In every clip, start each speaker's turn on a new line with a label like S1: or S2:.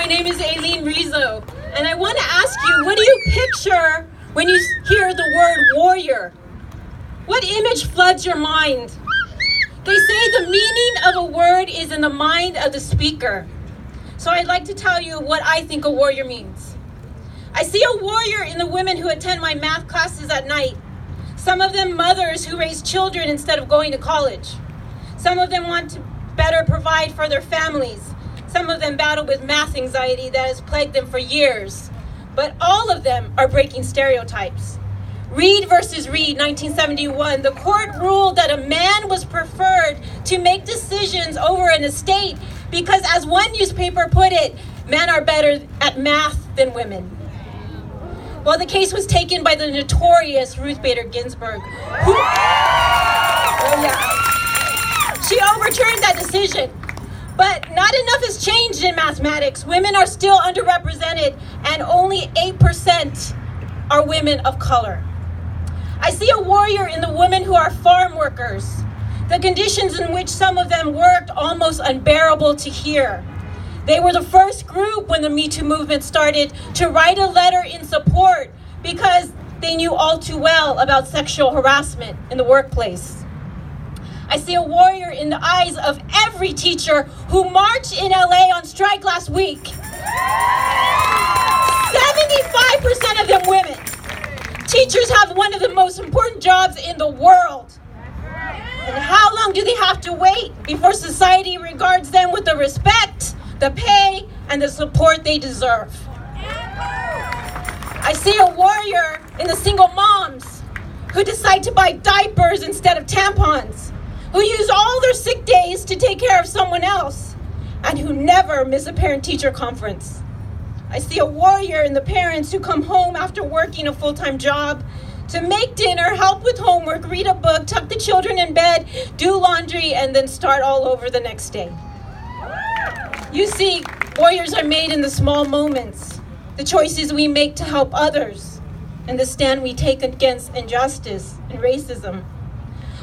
S1: my name is Aileen Rizo, and I want to ask you, what do you picture when you hear the word warrior? What image floods your mind? They say the meaning of a word is in the mind of the speaker. So I'd like to tell you what I think a warrior means. I see a warrior in the women who attend my math classes at night. Some of them mothers who raise children instead of going to college. Some of them want to better provide for their families. Some of them battle with math anxiety that has plagued them for years. But all of them are breaking stereotypes. Reed versus Reed, 1971, the court ruled that a man was preferred to make decisions over an estate because, as one newspaper put it, men are better at math than women. Well, the case was taken by the notorious Ruth Bader Ginsburg. She overturned that decision. But not enough has changed in mathematics. Women are still underrepresented, and only 8% are women of color. I see a warrior in the women who are farm workers. The conditions in which some of them worked almost unbearable to hear. They were the first group when the Me Too movement started to write a letter in support because they knew all too well about sexual harassment in the workplace. I see a warrior in the eyes of every teacher who marched in LA on strike last week. 75% of them women. Teachers have one of the most important jobs in the world. And how long do they have to wait before society regards them with the respect, the pay, and the support they deserve? I see a warrior in the single moms who decide to buy diapers instead of tampons, who use all their sick days to take care of someone else, and who never miss a parent-teacher conference. I see a warrior in the parents who come home after working a full-time job to make dinner, help with homework, read a book, tuck the children in bed, do laundry, and then start all over the next day. You see, warriors are made in the small moments, the choices we make to help others, and the stand we take against injustice and racism.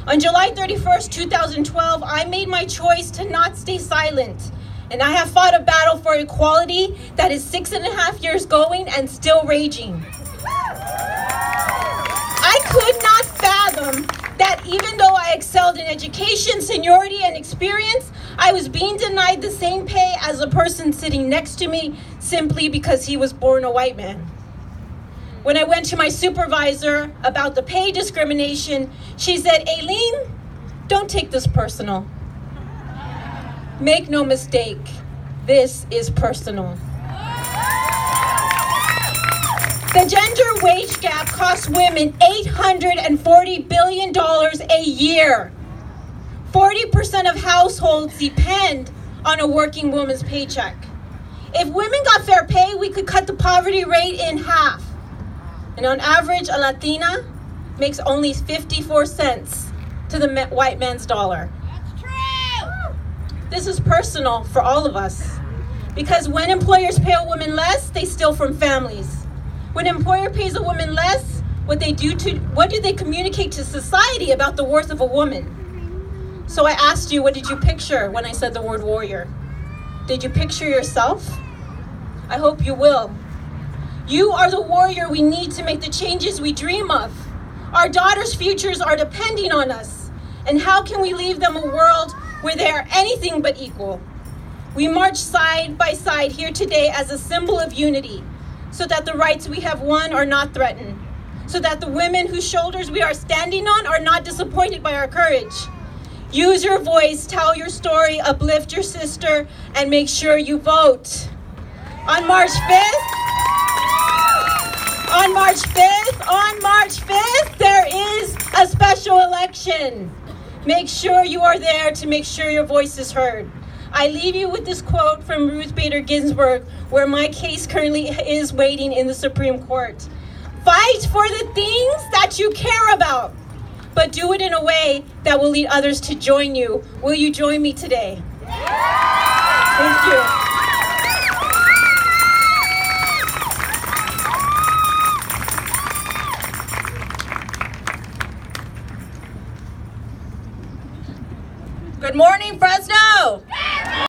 S1: On July 31st, 2012, I made my choice to not stay silent, and I have fought a battle for equality that is 6.5 years going and still raging. I could not fathom that even though I excelled in education, seniority, and experience, I was being denied the same pay as the person sitting next to me simply because he was born a white man. When I went to my supervisor about the pay discrimination, she said, "Aileen, don't take this personal. Make no mistake, this is personal." The gender wage gap costs women $840 billion a year. 40% of households depend on a working woman's paycheck. If women got fair pay, we could cut the poverty rate in half. And on average, a Latina makes only 54 cents to the white man's dollar.
S2: That's true!
S1: This is personal for all of us. Because when employers pay a woman less, they steal from families. When an employer pays a woman less, what do they communicate to society about the worth of a woman? So I asked you, what did you picture when I said the word warrior? Did you picture yourself? I hope you will. You are the warrior we need to make the changes we dream of. Our daughters' futures are depending on us. And how can we leave them a world where they are anything but equal? We march side by side here today as a symbol of unity, so that the rights we have won are not threatened, so that the women whose shoulders we are standing on are not disappointed by our courage. Use your voice, tell your story, uplift your sister, and make sure you vote. On March 5th, on March 5th, there is a special election. Make sure you are there to make sure your voice is heard. I leave you with this quote from Ruth Bader Ginsburg, where my case currently is waiting in the Supreme Court. Fight for the things that you care about, but do it in a way that will lead others to join you. Will you join me today? Thank you.
S2: Good morning, Fresno!